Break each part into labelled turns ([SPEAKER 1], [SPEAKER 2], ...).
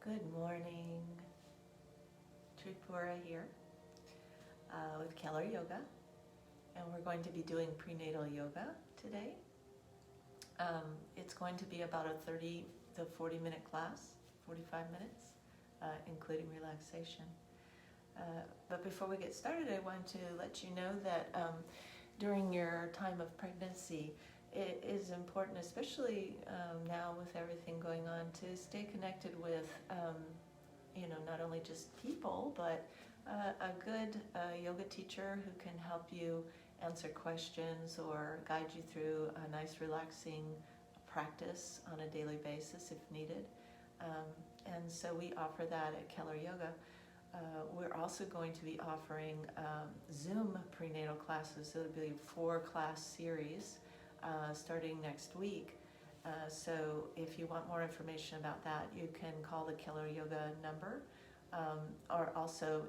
[SPEAKER 1] Good morning, Tripura here with Keller Yoga, and we're going to be doing prenatal yoga today. It's going to be about a 30 to 40 minute class, 45 minutes, including relaxation. But before we get started, I want to let you know that during your time of pregnancy, it is important, especially now with everything going on, to stay connected with, not only just people, but a good yoga teacher who can help you answer questions or guide you through a nice relaxing practice on a daily basis if needed. And so we offer that at Keller Yoga. We're also going to be offering Zoom prenatal classes. So it'll be a 4-class series starting next week. So if you want more information about that, you can call the Keller Yoga number or also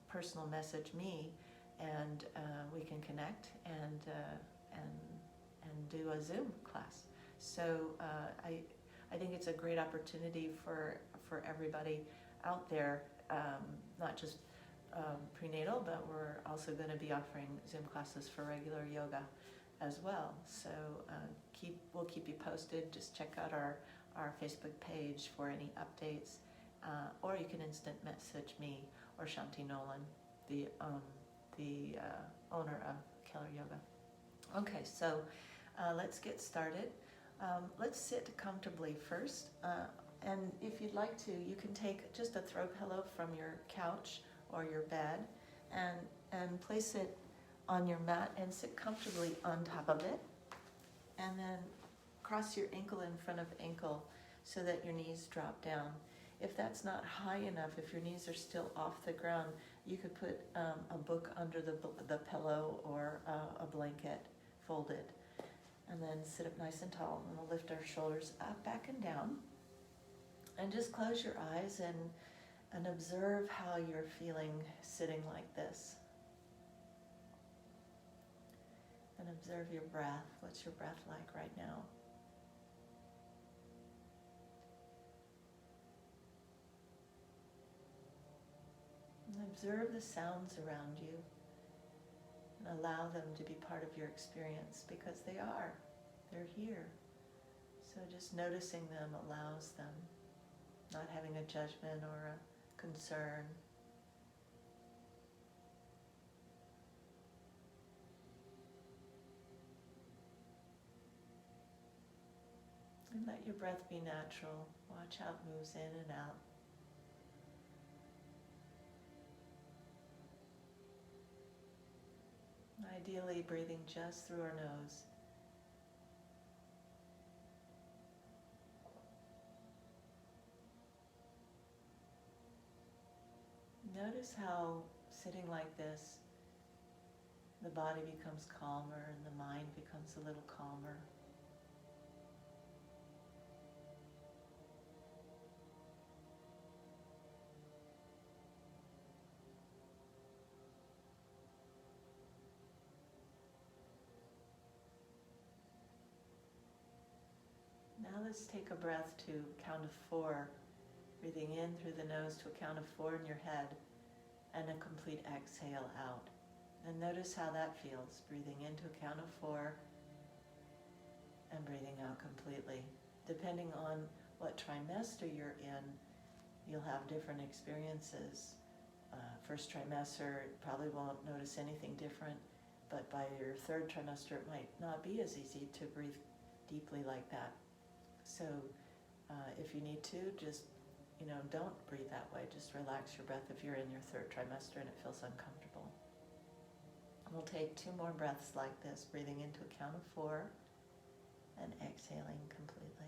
[SPEAKER 1] personal message me, and we can connect and do a Zoom class. So I think it's a great opportunity for everybody out there, not just prenatal, but we're also going to be offering Zoom classes for regular yoga as well. So we'll keep you posted. Just check out our Facebook page for any updates, or you can instant message me or Shanti Nolan, the owner of Keller Yoga. Okay, so let's get started. Let's sit comfortably first, and if you'd like to, you can take just a throw pillow from your couch or your bed and place it on your mat and sit comfortably on top of it, and then cross your ankle in front of ankle so that your knees drop down. If that's not high enough, if your knees are still off the ground, you could put a book under the pillow or a blanket folded, and then sit up nice and tall, and we'll lift our shoulders up, back, and down, and just close your eyes and observe how you're feeling sitting like this. And observe your breath. What's your breath like right now? And observe the sounds around you and allow them to be part of your experience, because they are. They're here. So just noticing them allows them, not having a judgment or a concern. And let your breath be natural. Watch how it moves in and out. Ideally, breathing just through our nose. Notice how, sitting like this, the body becomes calmer and the mind becomes a little calmer. Now let's take a breath to count of 4, breathing in through the nose to a count of 4 in your head, and a complete exhale out. And notice how that feels, breathing into a count of 4 and breathing out completely. Depending on what trimester you're in, you'll have different experiences. First trimester, probably won't notice anything different, but by your 3rd trimester, it might not be as easy to breathe deeply like that. So if you need to, just, don't breathe that way. Just relax your breath if you're in your 3rd trimester and it feels uncomfortable. We'll take 2 more breaths like this, breathing into a count of 4 and exhaling completely.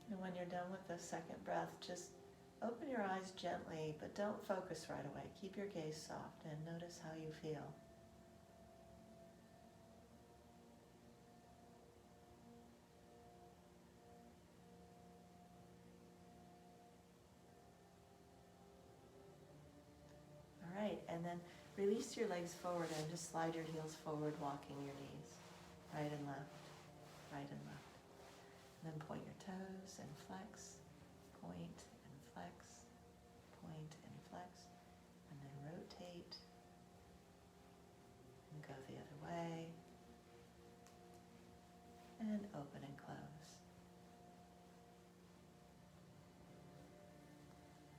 [SPEAKER 1] And when you're done with the 2nd breath, just open your eyes gently, but don't focus right away. Keep your gaze soft and notice how you feel. and then release your legs forward and just slide your heels forward, walking your knees, right and left, right and left. And then point your toes and flex, point and flex, point and flex, and then rotate and go the other way, and open and close.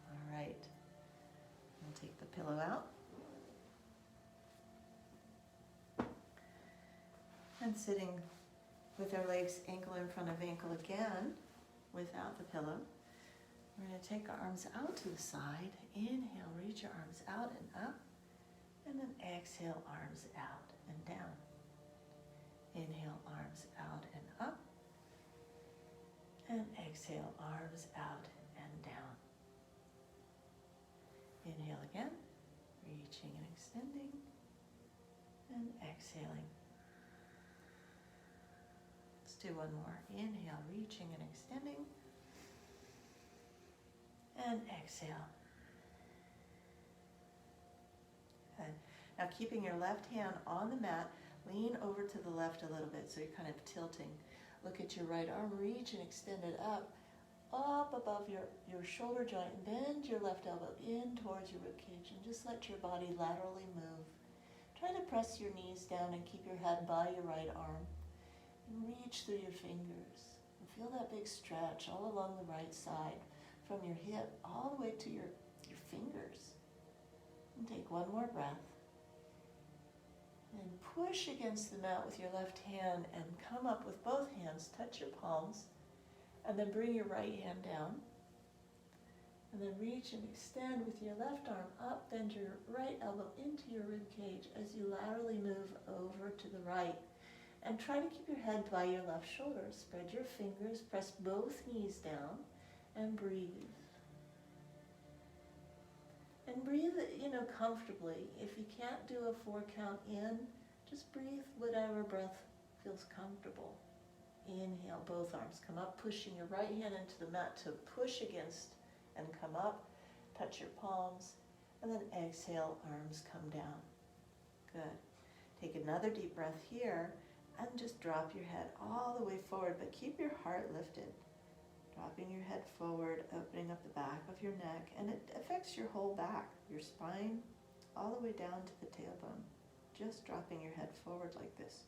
[SPEAKER 1] All right, we'll take the pillow out. And sitting with our legs ankle in front of ankle again, without the pillow. We're going to take our arms out to the side. Inhale, reach your arms out and up. And then exhale, arms out and down. Inhale, arms out and up. And exhale, arms out and down. Inhale again, reaching and extending. And exhaling. Do one more. Inhale, reaching and extending. And exhale. Good. Now keeping your left hand on the mat, lean over to the left a little bit so you're kind of tilting. Look at your right arm, reach and extend it up above your shoulder joint. Bend your left elbow in towards your ribcage and just let your body laterally move. Try to press your knees down and keep your head by your right arm. Reach through your fingers and feel that big stretch all along the right side from your hip all the way to your fingers. And take one more breath. And push against the mat with your left hand and come up with both hands. Touch your palms. And then bring your right hand down. And then reach and extend with your left arm up. Bend your right elbow into your rib cage as you laterally move over to the right. And try to keep your head by your left shoulder. Spread your fingers, press both knees down, and breathe. And breathe, comfortably. If you can't do a 4 count in, just breathe whatever breath feels comfortable. Inhale, both arms come up, pushing your right hand into the mat to push against and come up. Touch your palms, and then exhale, arms come down. Good. Take another deep breath here. And just drop your head all the way forward, but keep your heart lifted. Dropping your head forward, opening up the back of your neck, and it affects your whole back, your spine, all the way down to the tailbone. Just dropping your head forward like this.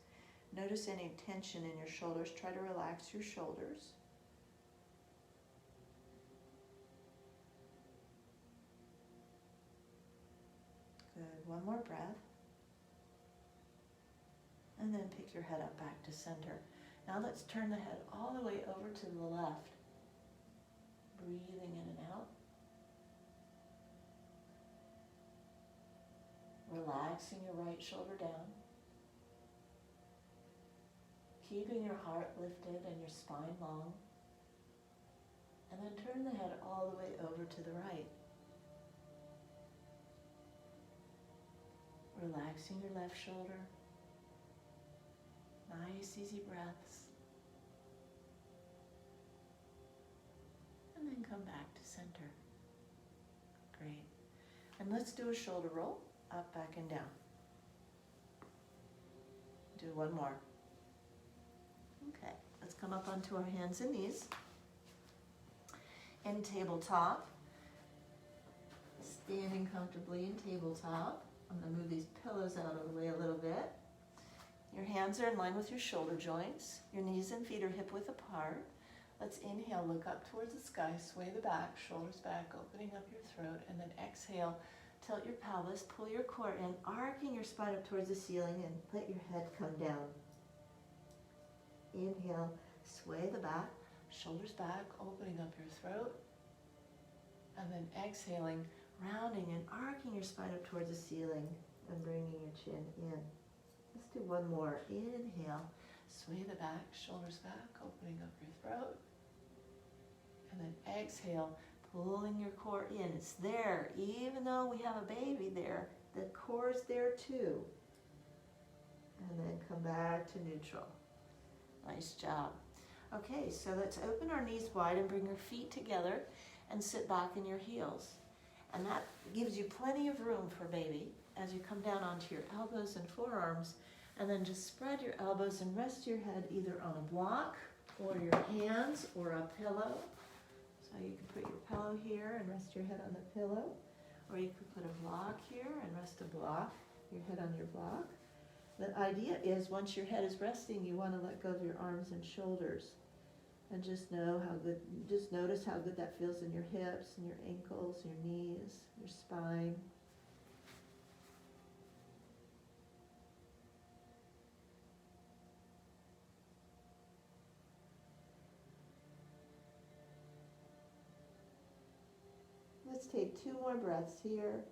[SPEAKER 1] Notice any tension in your shoulders. Try to relax your shoulders. Good. One more breath. And then pick your head up back to center. Now let's turn the head all the way over to the left. Breathing in and out. Relaxing your right shoulder down. Keeping your heart lifted and your spine long. And then turn the head all the way over to the right. Relaxing your left shoulder. Nice, easy breaths. And then come back to center. Great. And let's do a shoulder roll, up, back, and down. Do one more. Okay, let's come up onto our hands and knees. In tabletop. Standing comfortably in tabletop. I'm going to move these pillows out of the way a little bit. Your hands are in line with your shoulder joints. Your knees and feet are hip width apart. Let's inhale, look up towards the sky, sway the back, shoulders back, opening up your throat, and then exhale, tilt your pelvis, pull your core in, arcing your spine up towards the ceiling, and let your head come down. Inhale, sway the back, shoulders back, opening up your throat, and then exhaling, rounding and arcing your spine up towards the ceiling, and bringing your chin in. Let's do one more. Inhale, sway the back, shoulders back, opening up your throat. And then exhale, pulling your core in. It's there. Even though we have a baby there, the core's there too. And then come back to neutral. Nice job. Okay, so let's open our knees wide and bring your feet together and sit back in your heels. And that gives you plenty of room for baby as you come down onto your elbows and forearms. And then just spread your elbows and rest your head either on a block or your hands or a pillow. So you can put your pillow here and rest your head on the pillow. Or you could put a block here and rest your head on your block. The idea is once your head is resting, you want to let go of your arms and shoulders. And just notice how good that feels in your hips and your ankles, your knees, your spine. Let's take 2 more breaths here.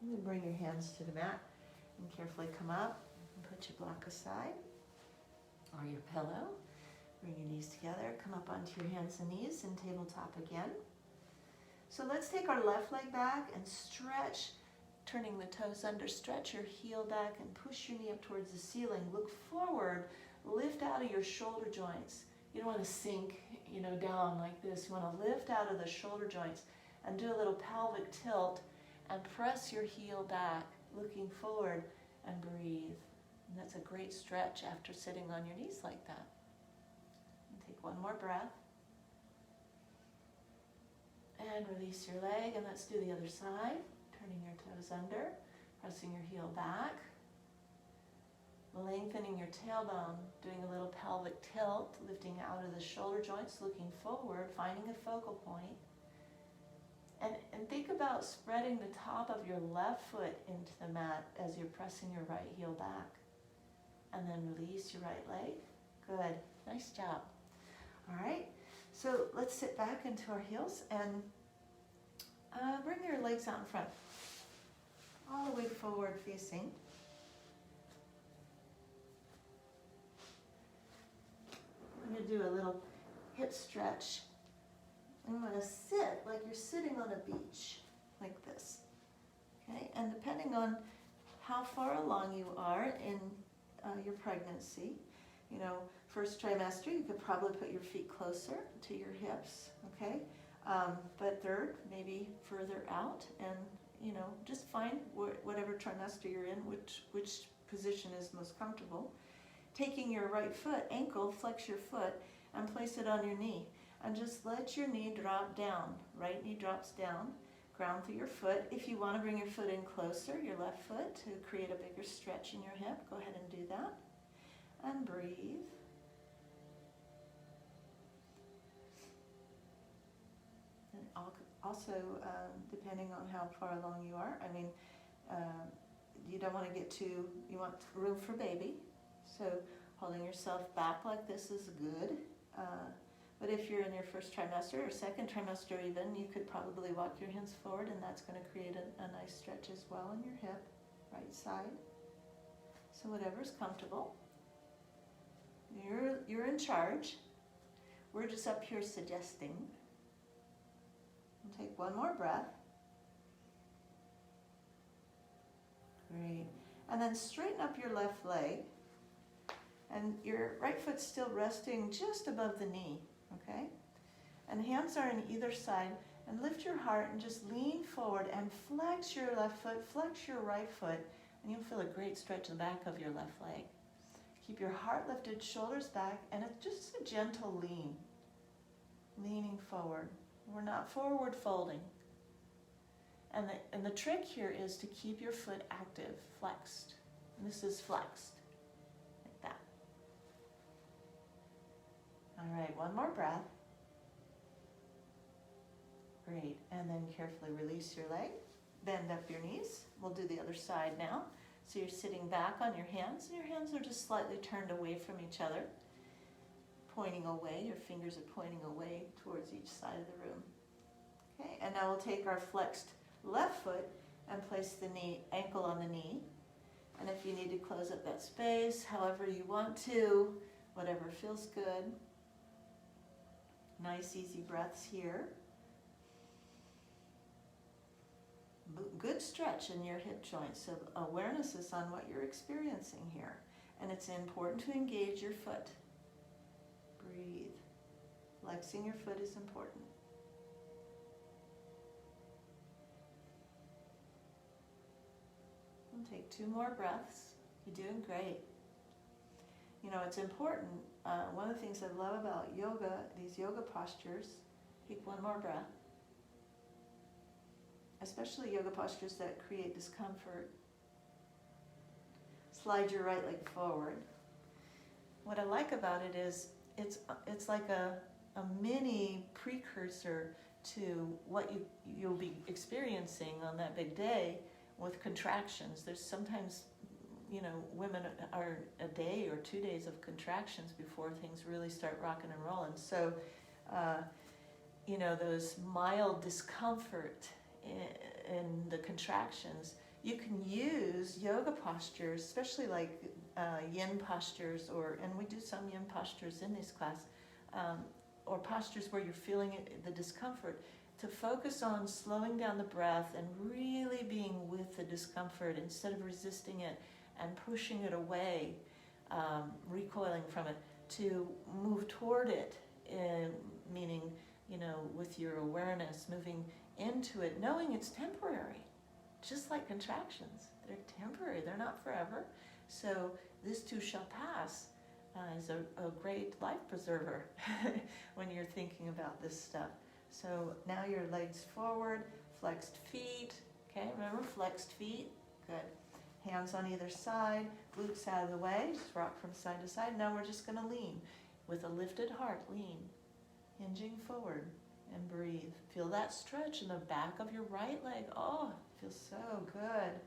[SPEAKER 1] And then bring your hands to the mat and carefully come up and put your block aside or your pillow. Bring your knees together, come up onto your hands and knees and tabletop again. So let's take our left leg back and stretch, turning the toes under, stretch your heel back and push your knee up towards the ceiling. Look forward, lift out of your shoulder joints. You don't want to sink, down like this. You want to lift out of the shoulder joints and do a little pelvic tilt and press your heel back, looking forward, and breathe. And that's a great stretch after sitting on your knees like that. And take one more breath. And release your leg, and let's do the other side. Turning your toes under, pressing your heel back, lengthening your tailbone, doing a little pelvic tilt, lifting out of the shoulder joints, looking forward, finding a focal point. And think about spreading the top of your left foot into the mat as you're pressing your right heel back. And then release your right leg. Good. Nice job. All right. So let's sit back into our heels and bring your legs out in front. All the way forward facing. I'm going to do a little hip stretch. I'm going to sit like you're sitting on a beach, like this. Okay, and depending on how far along you are in your pregnancy, first trimester, you could probably put your feet closer to your hips, okay? But third, maybe further out, and just find whatever trimester you're in, which position is most comfortable. Taking your right foot, ankle, flex your foot, and place it on your knee. And just let your knee drop down. Right knee drops down. Ground through your foot. If you want to bring your foot in closer, your left foot, to create a bigger stretch in your hip, go ahead and do that. And breathe. And also, depending on how far along you are, you don't want to get too, you want room for baby. So holding yourself back like this is good. But if you're in your first trimester or second trimester even, you could probably walk your hands forward, and that's going to create a nice stretch as well in your hip, right side. So whatever's comfortable. You're in charge. We're just up here suggesting. And take one more breath. Great. And then straighten up your left leg. And your right foot's still resting just above the knee, okay? And hands are on either side. And lift your heart and just lean forward and flex your left foot, flex your right foot, and you'll feel a great stretch in the back of your left leg. Keep your heart lifted, shoulders back, and it's just a gentle lean. Leaning forward. We're not forward folding. And the trick here is to keep your foot active, flexed. And this is flexed. All right, one more breath. Great, and then carefully release your leg. Bend up your knees. We'll do the other side now. So you're sitting back on your hands, and your hands are just slightly turned away from each other, pointing away. Your fingers are pointing away towards each side of the room. Okay, and now we'll take our flexed left foot and place the ankle on the knee. And if you need to close up that space, however you want to, whatever feels good. Nice, easy breaths here. good stretch in your hip joints. So awareness is on what you're experiencing here. And it's important to engage your foot. Breathe. Flexing your foot is important. And take 2 more breaths. You're doing great. You know, it's important. One of the things I love about yoga, these yoga postures, take 1 more breath. Especially yoga postures that create discomfort. Slide your right leg forward. What I like about it is it's like a mini precursor to what you'll be experiencing on that big day with contractions. There's sometimes, you know, women are a day or 2 days of contractions before things really start rocking and rolling. So, you know, those mild discomfort in the contractions, you can use yoga postures, especially like yin postures, and we do some yin postures in this class, or postures where you're feeling the discomfort, to focus on slowing down the breath and really being with the discomfort instead of resisting it and pushing it away, recoiling from it, to move toward it, meaning, you know, with your awareness, moving into it, knowing it's temporary, just like contractions. They're temporary, they're not forever. So this too shall pass is a great life preserver when you're thinking about this stuff. So now your legs forward, flexed feet, okay, remember flexed feet, good. Hands on either side, glutes out of the way, just rock from side to side. Now we're just gonna lean. With a lifted heart, lean, hinging forward, and breathe. Feel that stretch in the back of your right leg. Oh, it feels so good.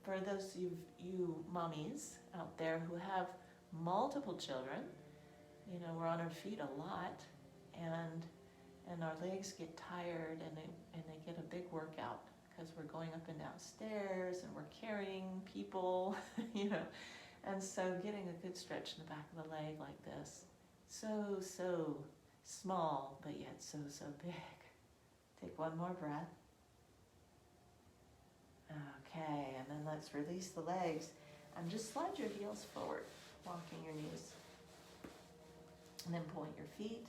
[SPEAKER 1] For those of you mommies out there who have multiple children, you know, we're on our feet a lot, and our legs get tired, and they get a big workout because we're going up and down stairs and we're carrying people, you know. And so getting a good stretch in the back of the leg like this, so small, but yet so big. Take 1 more breath. Okay, and then let's release the legs and just slide your heels forward, walking your knees. And then point your feet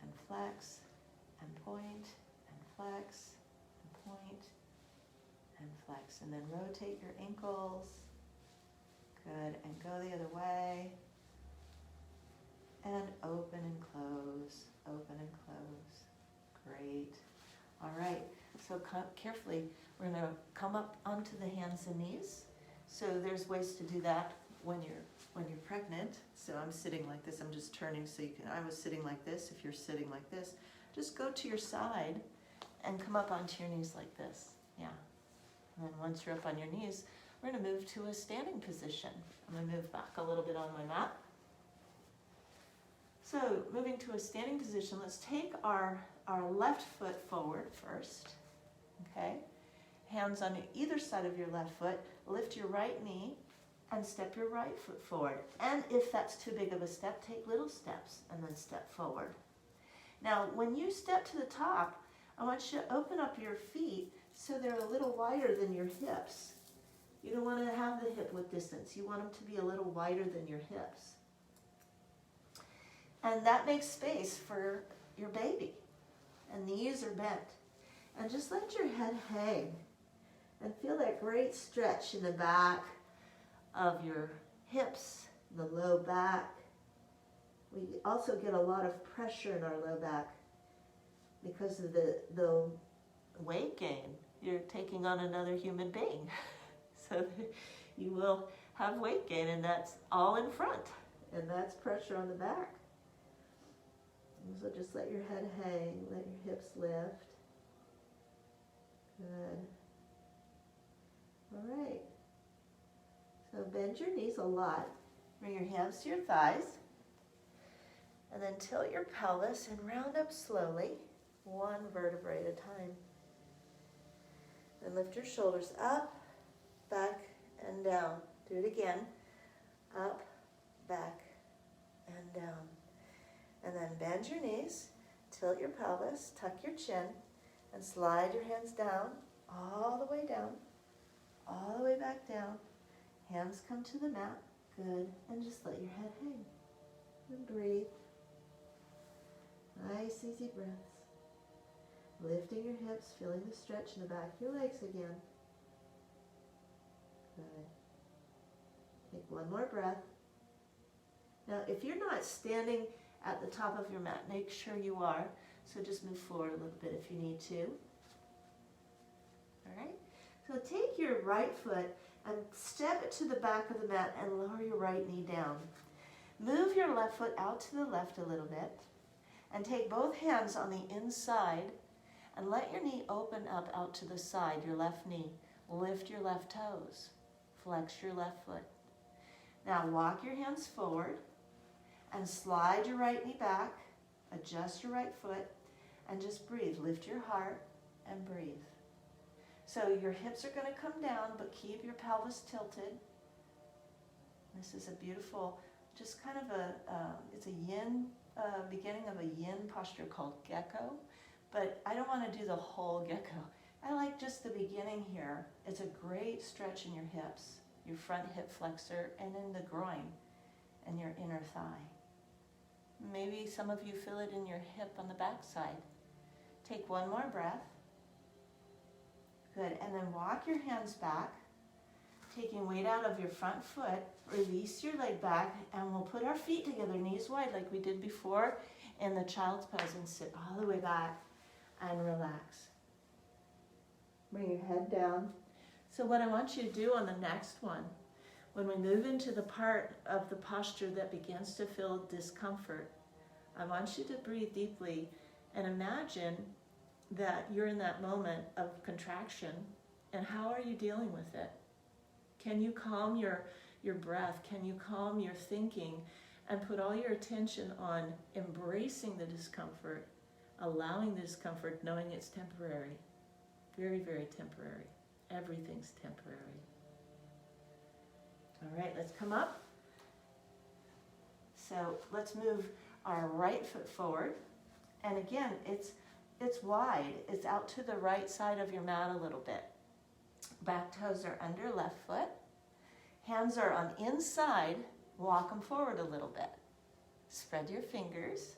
[SPEAKER 1] and flex and point and flex and point and flex. And then rotate your ankles. Good, and go the other way. And open and close, open and close. Great. All right, so carefully, we're gonna come up onto the hands and knees. So there's ways to do that when you're pregnant. So I'm sitting like this, I'm just turning so you can, I was sitting like this. If you're sitting like this, just go to your side and come up onto your knees like this, yeah. And then once you're up on your knees, we're gonna move to a standing position. I'm gonna move back a little bit on my mat. So moving to a standing position, let's take our left foot forward first, okay? Hands on either side of your left foot, lift your right knee and step your right foot forward. And if that's too big of a step, take little steps and then step forward. Now, when you step to the top, I want you to open up your feet so they're a little wider than your hips. You don't want to have the hip width distance. You want them to be a little wider than your hips. And that makes space for your baby. And knees are bent. And just let your head hang. And feel that great stretch in the back of your hips, the low back. We also get a lot of pressure in our low back because of the weight gain. You're taking on another human being. So you will have weight gain, and that's all in front. And that's pressure on the back. So just let your head hang, let your hips lift. Good. All right. So bend your knees a lot. Bring your hands to your thighs. And then tilt your pelvis and round up slowly, 1 vertebrae at a time. Then lift your shoulders up, back, and down. Do it again. Up, back, and down. And then bend your knees, tilt your pelvis, tuck your chin, And slide your hands down, all the way down, all the way back down. Hands come to the mat. Good. And just let your head hang. And breathe. Nice, easy breaths. Lifting your hips, feeling the stretch in the back of your legs again. Good. Take one more breath. Now, if you're not standing at the top of your mat, make sure you are. So just move forward a little bit if you need to. All right? So take your right foot and step it to the back of the mat and lower your right knee down. Move your left foot out to the left a little bit and take both hands on the inside and let your knee open up out to the side, your left knee. Lift your left toes. Flex your left foot. Now walk your hands forward and slide your right knee back. Adjust your right foot and just breathe. Lift your heart and breathe. So your hips are going to come down, but keep your pelvis tilted. This is a beautiful, just kind of it's a yin, beginning of a yin posture called gecko. But I don't want to do the whole gecko. I like just the beginning here. It's a great stretch in your hips, your front hip flexor, and in the groin and your inner thigh. Maybe some of you feel it in your hip on the back side. Take one more breath. Good, and then walk your hands back, taking weight out of your front foot. Release your leg back, and we'll put our feet together, knees wide, like we did before in the child's pose, and sit all the way back and relax. Bring your head down. So what I want you to do on the next one, when we move into the part of the posture that begins to feel discomfort, I want you to breathe deeply and imagine that you're in that moment of contraction, and how are you dealing with it? Can you calm your breath? Can you calm your thinking and put all your attention on embracing the discomfort, allowing the discomfort, knowing it's temporary? Very, very temporary. Everything's temporary. All right, let's come up. So let's move our right foot forward. And again, it's wide. It's out to the right side of your mat a little bit. Back toes are under left foot. Hands are on inside. Walk them forward a little bit. Spread your fingers.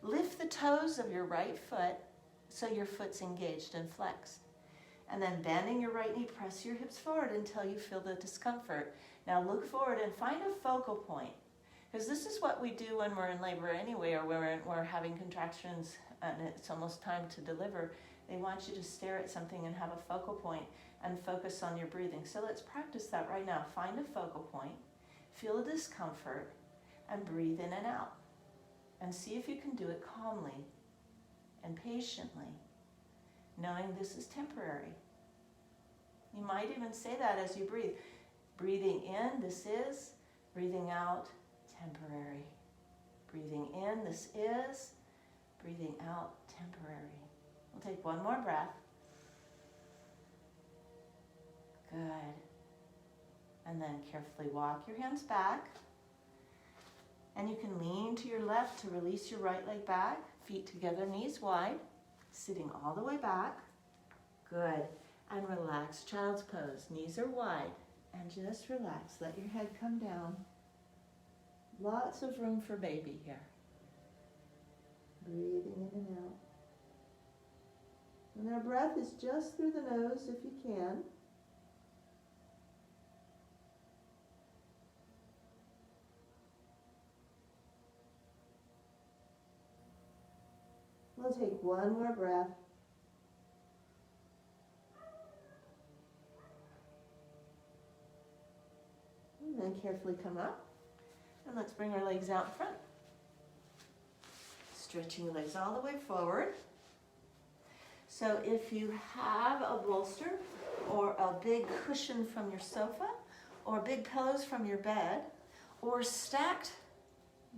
[SPEAKER 1] Lift the toes of your right foot so your foot's engaged and flexed. And then bending your right knee, press your hips forward until you feel the discomfort. Now look forward and find a focal point. Because this is what we do when we're in labor anyway, or we're having contractions and it's almost time to deliver. They want you to stare at something and have a focal point and focus on your breathing. So let's practice that right now. Find a focal point, feel the discomfort, and breathe in and out. And see if you can do it calmly and patiently, knowing this is temporary. You might even say that as you breathe. Breathing in, this is. Breathing out, temporary. Breathing in, this is. Breathing out, temporary. We'll take one more breath. Good. And then carefully walk your hands back. And you can lean to your left to release your right leg back. Feet together, knees wide. Sitting all the way back. Good. And relax, child's pose. Knees are wide. And just relax. Let your head come down. Lots of room for baby here. Breathing in and out. And our breath is just through the nose if you can. We'll take one more breath. And then carefully come up. And let's bring our legs out in front. Stretching your legs all the way forward. So if you have a bolster or a big cushion from your sofa or big pillows from your bed or stacked,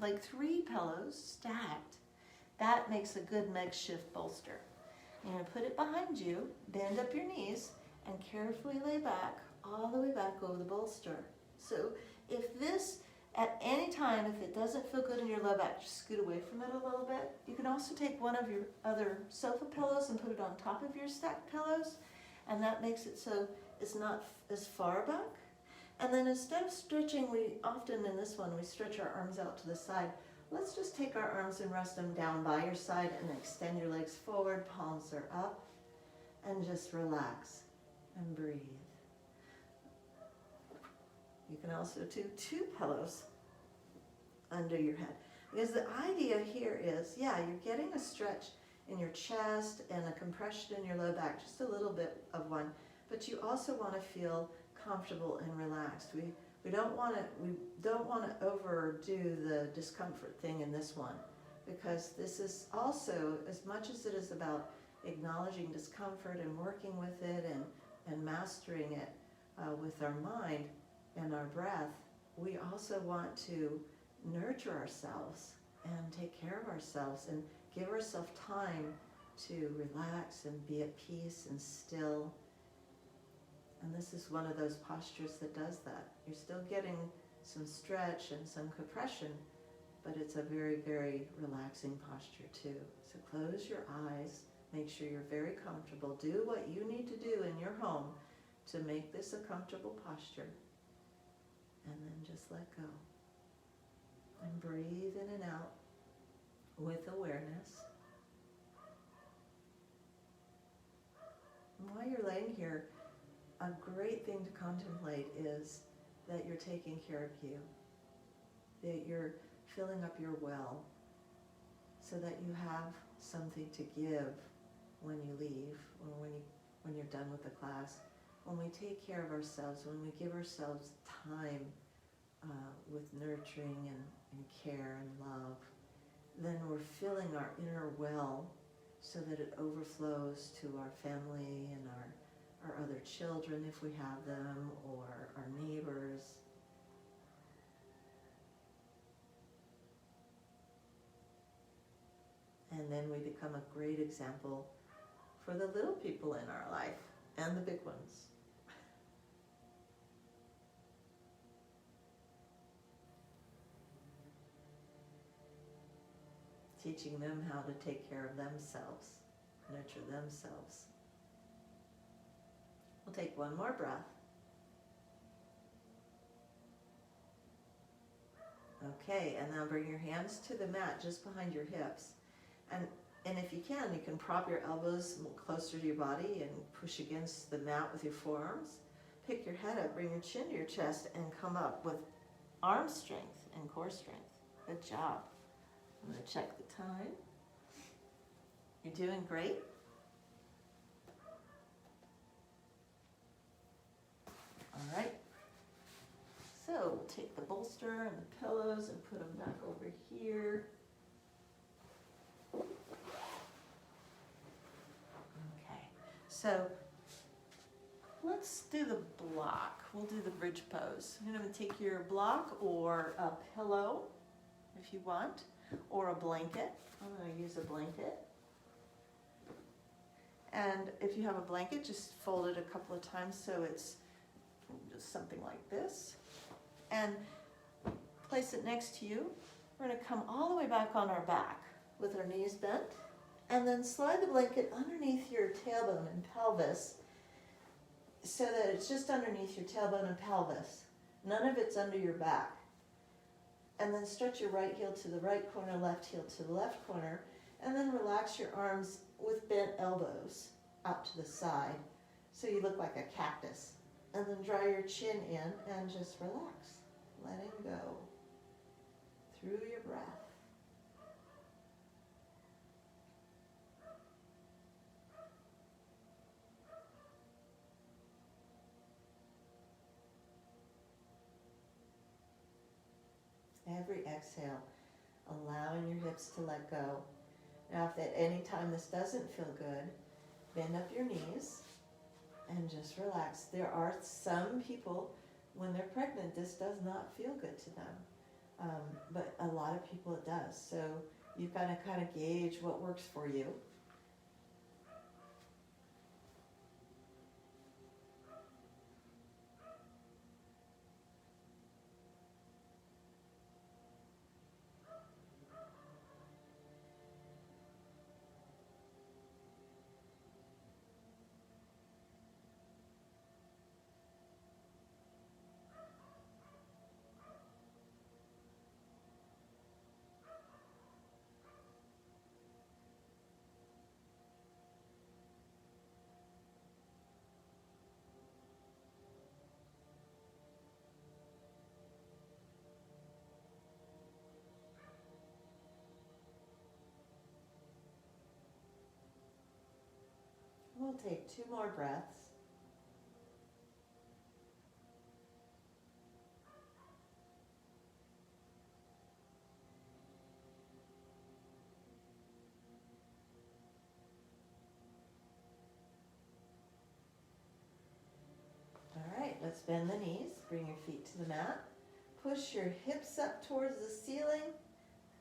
[SPEAKER 1] like 3 pillows stacked, that makes a good makeshift bolster. You're going to put it behind you, bend up your knees, and carefully lay back, all the way back over the bolster. So if this At any time, if it doesn't feel good in your low back, just scoot away from it a little bit. You can also take one of your other sofa pillows and put it on top of your stacked pillows, and that makes it so it's not as far back. And then instead of stretching, we often in this one, we stretch our arms out to the side. Let's just take our arms and rest them down by your side and extend your legs forward, palms are up, and just relax and breathe. You can also do two pillows under your head. Because the idea here is, yeah, you're getting a stretch in your chest and a compression in your low back, just a little bit of one, but you also want to feel comfortable and relaxed. We don't want to overdo the discomfort thing in this one, because this is also, as much as it is about acknowledging discomfort and working with it and mastering it with our mind and our breath, we also want to nurture ourselves and take care of ourselves and give ourselves time to relax and be at peace and still. And this is one of those postures that does that. You're still getting some stretch and some compression, but it's a very, very relaxing posture too. So close your eyes, make sure you're very comfortable. Do what you need to do in your home to make this a comfortable posture. And then just let go. And breathe in and out with awareness. And while you're laying here, a great thing to contemplate is that you're taking care of you, that you're filling up your well so that you have something to give when you leave or when you're done with the class. When we take care of ourselves, when we give ourselves time with nurturing and care and love, then we're filling our inner well so that it overflows to our family and our other children if we have them, or our neighbors. And then we become a great example for the little people in our life and the big ones. Teaching them how to take care of themselves, nurture themselves. We'll take one more breath. Okay, and now bring your hands to the mat just behind your hips. And if you can prop your elbows closer to your body and push against the mat with your forearms. Pick your head up, bring your chin to your chest, and come up with arm strength and core strength. Good job. I'm going to check the time. You're doing great. All right. So we'll take the bolster and the pillows and put them back over here. Okay. So let's do the block. We'll do the bridge pose. You're going to take your block or a pillow if you want, or a blanket. I'm going to use a blanket. And if you have a blanket, just fold it a couple of times so it's just something like this. And place it next to you. We're going to come all the way back on our back with our knees bent. And then slide the blanket underneath your tailbone and pelvis so that it's just underneath your tailbone and pelvis. None of it's under your back. And then stretch your right heel to the right corner, left heel to the left corner, and then relax your arms with bent elbows out to the side so you look like a cactus. And then draw your chin in and just relax, letting go through your breath. Every exhale, allowing your hips to let go. Now, if at any time this doesn't feel good, bend up your knees and just relax. There are some people, when they're pregnant, this does not feel good to them. But a lot of people it does. So you've got to kind of gauge what works for you. We'll take 2 more breaths. All right, let's bend the knees. Bring your feet to the mat. Push your hips up towards the ceiling.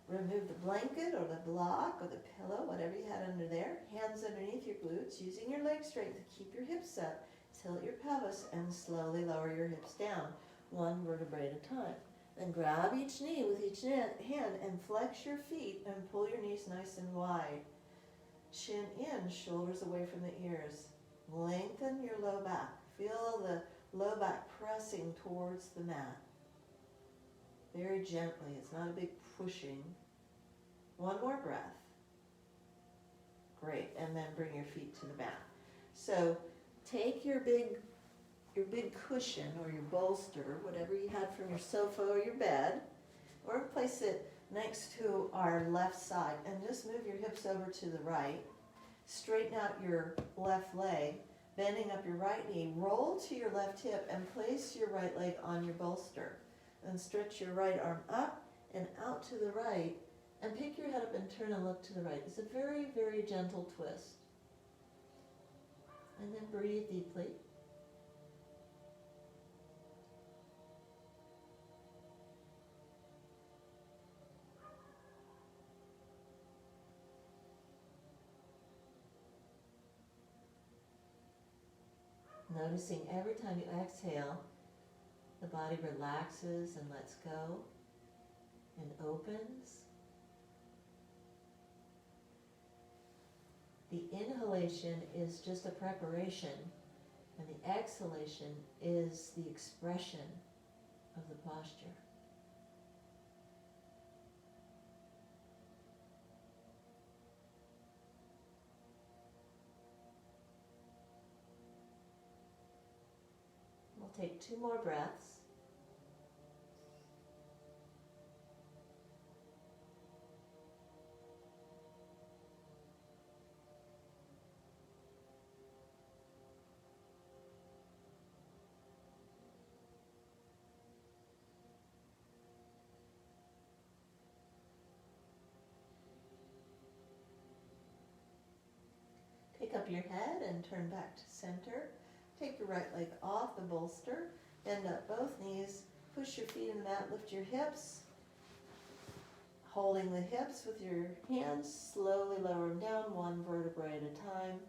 [SPEAKER 1] Remove the blanket or the block or the pillow, whatever you had under there. Hands underneath your glutes, using your leg strength to keep your hips up. Tilt your pelvis and slowly lower your hips down, 1 vertebrae at a time. Then grab each knee with each hand and flex your feet and pull your knees nice and wide. Chin in, shoulders away from the ears. Lengthen your low back. Feel the low back pressing towards the mat. Very gently. It's not a big pushing. 1 more breath. Great. And then bring your feet to the mat. So take your big cushion or your bolster, whatever you had from your sofa or your bed, or place it next to our left side and just move your hips over to the right. Straighten out your left leg, bending up your right knee. Roll to your left hip and place your right leg on your bolster. Then stretch your right arm up and out to the right, and pick your head up and turn and look to the right. It's a very, very gentle twist. And then breathe deeply. Noticing every time you exhale, the body relaxes and lets go and opens. The inhalation is just a preparation, and the exhalation is the expression of the posture. We'll take 2 more breaths. Pick up your head and turn back to center. Take your right leg off the bolster. Bend up both knees. Push your feet in the mat. Lift your hips. Holding the hips with your hands. Slowly lower them down, 1 vertebrae at a time.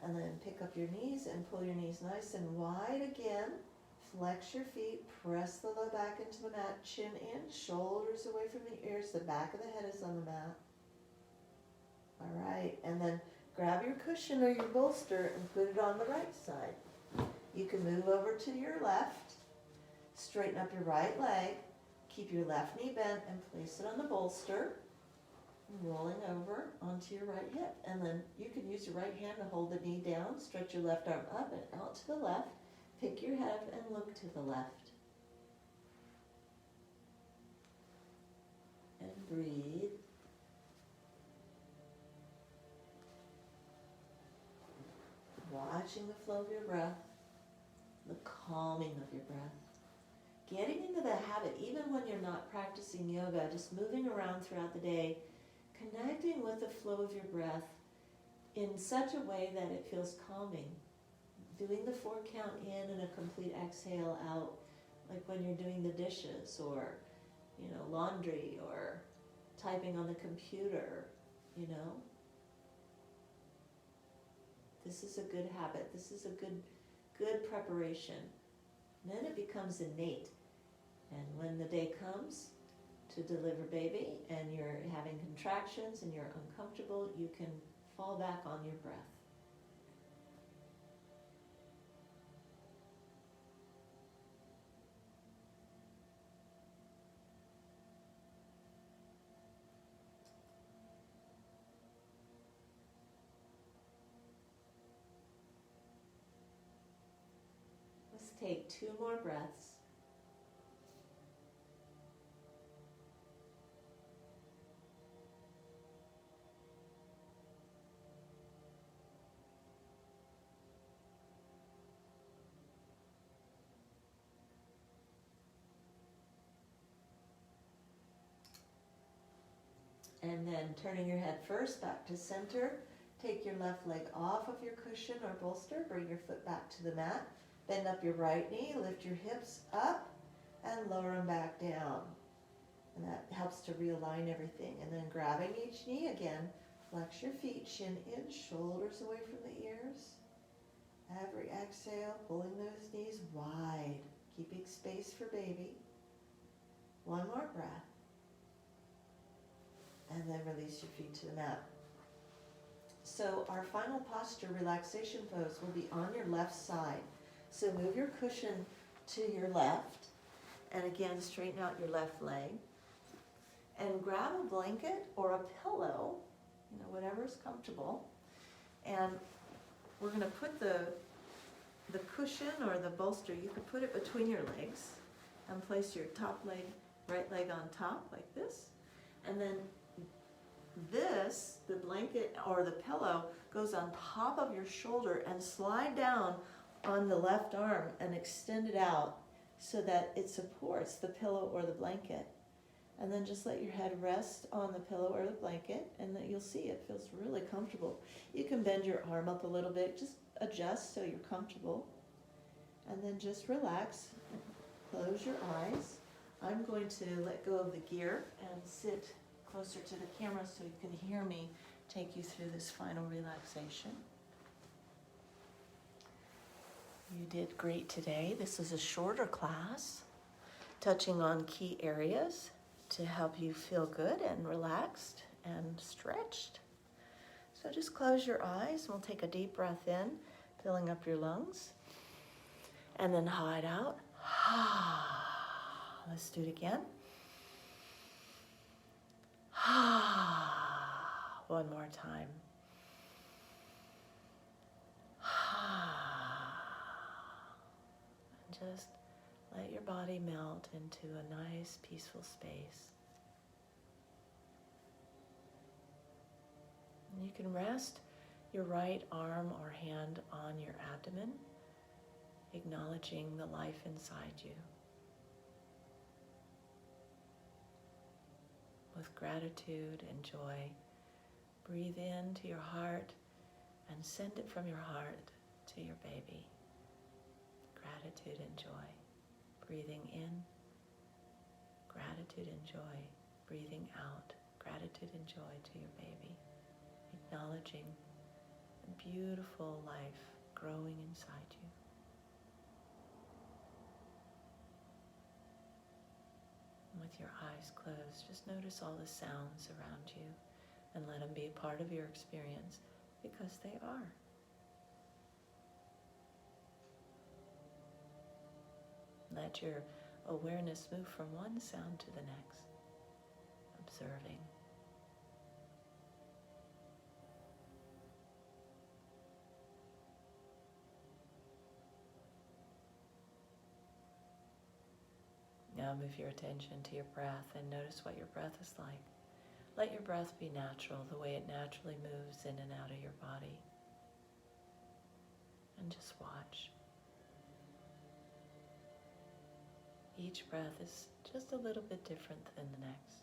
[SPEAKER 1] And then pick up your knees and pull your knees nice and wide again. Flex your feet. Press the low back into the mat. Chin in. Shoulders away from the ears. The back of the head is on the mat. All right. And then grab your cushion or your bolster and put it on the right side. You can move over to your left, straighten up your right leg, keep your left knee bent and place it on the bolster, rolling over onto your right hip. And then you can use your right hand to hold the knee down, stretch your left arm up and out to the left, pick your head up and look to the left. And breathe. Watching the flow of your breath, the calming of your breath. Getting into the habit, even when you're not practicing yoga, just moving around throughout the day, connecting with the flow of your breath in such a way that it feels calming. Doing the 4 count in and a complete exhale out, like when you're doing the dishes or, laundry or typing on the computer, This is a good habit. This is a good preparation. And then it becomes innate. And when the day comes to deliver baby and you're having contractions and you're uncomfortable, you can fall back on your breath. Let's take 2 more breaths. And then turning your head first back to center. Take your left leg off of your cushion or bolster. Bring your foot back to the mat. Bend up your right knee. Lift your hips up and lower them back down. And that helps to realign everything. And then grabbing each knee again, flex your feet, shin in, shoulders away from the ears. Every exhale, pulling those knees wide, keeping space for baby. One more breath. And then release your feet to the mat. So our final posture relaxation pose will be on your left side. So move your cushion to your left. And again, straighten out your left leg. And grab a blanket or a pillow, whatever's comfortable. And we're going to put the cushion or the bolster, you could put it between your legs and place your top leg, right leg on top like this. And then this, the blanket or the pillow, goes on top of your shoulder and slide down on the left arm and extend it out so that it supports the pillow or the blanket. And then just let your head rest on the pillow or the blanket, and that you'll see it feels really comfortable. You can bend your arm up a little bit, just adjust so you're comfortable. And then just relax, close your eyes. I'm going to let go of the gear and sit closer to the camera so you can hear me take you through this final relaxation. You did great today. This is a shorter class, touching on key areas to help you feel good and relaxed and stretched. So just close your eyes and we'll take a deep breath in, filling up your lungs, and then hide out. Let's do it again. One more time. And just let your body melt into a nice, peaceful space. And you can rest your right arm or hand on your abdomen, acknowledging the life inside you. With gratitude and joy, breathe into your heart and send it from your heart to your baby. Gratitude and joy. Breathing in, gratitude and joy. Breathing out, gratitude and joy to your baby. Acknowledging the beautiful life growing inside you. And with your eyes closed, just notice all the sounds around you and let them be a part of your experience, because they are. Let your awareness move from one sound to the next, observing. Now move your attention to your breath and notice what your breath is like. Let your breath be natural, the way it naturally moves in and out of your body. And just watch. Each breath is just a little bit different than the next.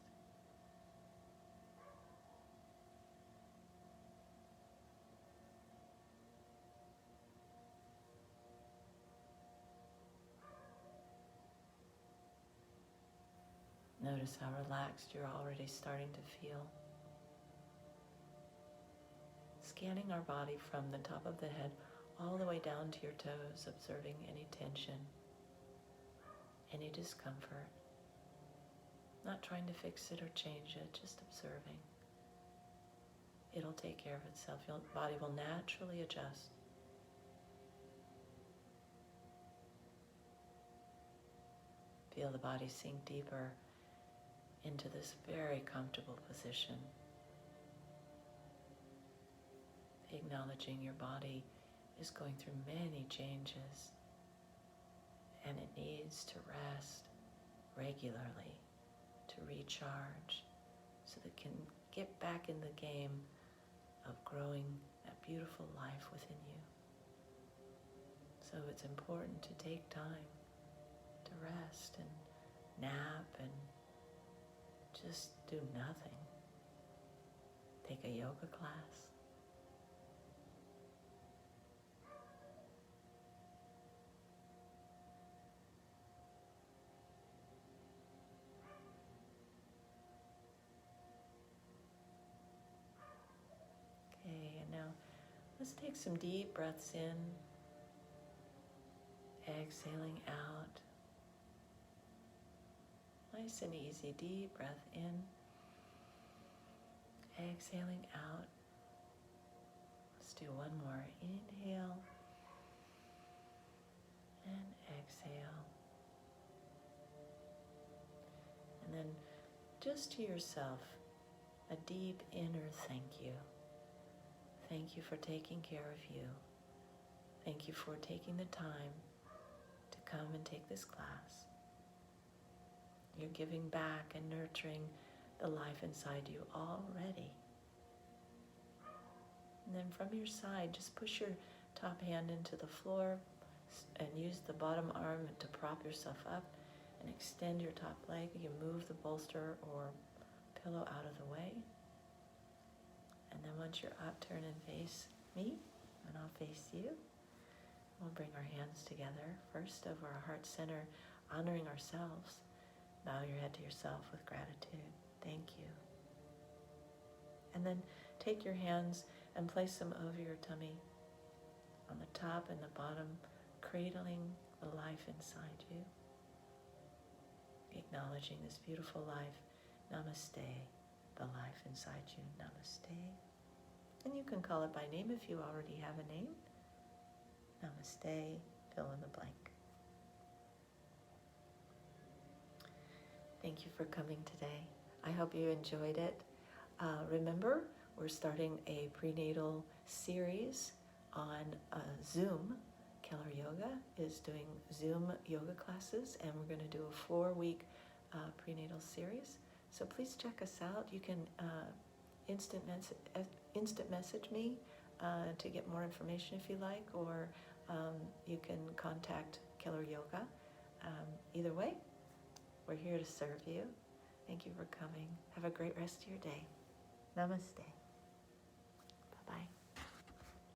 [SPEAKER 1] Notice how relaxed you're already starting to feel. Scanning our body from the top of the head all the way down to your toes, observing any tension, any discomfort. Not trying to fix it or change it, just observing. It'll take care of itself. Your body will naturally adjust. Feel the body sink deeper into this very comfortable position. Acknowledging your body is going through many changes and it needs to rest regularly to recharge so that it can get back in the game of growing that beautiful life within you. So it's important to take time to rest and nap and just do nothing. take a yoga class. Okay, and now let's take some deep breaths in, exhaling out. Nice and easy, deep breath in, exhaling out. Let's do one more. Inhale and exhale. And then just to yourself, a deep inner thank you. Thank you for taking care of you. Thank you for taking the time to come and take this class. You're giving back and nurturing the life inside you already. And then from your side, just push your top hand into the floor and use the bottom arm to prop yourself up and extend your top leg. You can move the bolster or pillow out of the way. And then once you're up, turn and face me, and I'll face you. We'll bring our hands together, first over our heart center, honoring ourselves. Bow your head to yourself with gratitude. Thank you. And then take your hands and place them over your tummy, on the top and the bottom, cradling the life inside you. Acknowledging this beautiful life. Namaste, the life inside you. Namaste. And you can call it by name if you already have a name. Namaste, fill in the blank. Thank you for coming today. I hope you enjoyed it. Remember, we're starting a prenatal series on Zoom. Keller Yoga is doing Zoom yoga classes, and we're going to do a 4-week prenatal series. So please check us out. You can instant message me to get more information if you like, or you can contact Keller Yoga. Either way, we're here to serve you. Thank you for coming. Have a great rest of your day. Namaste.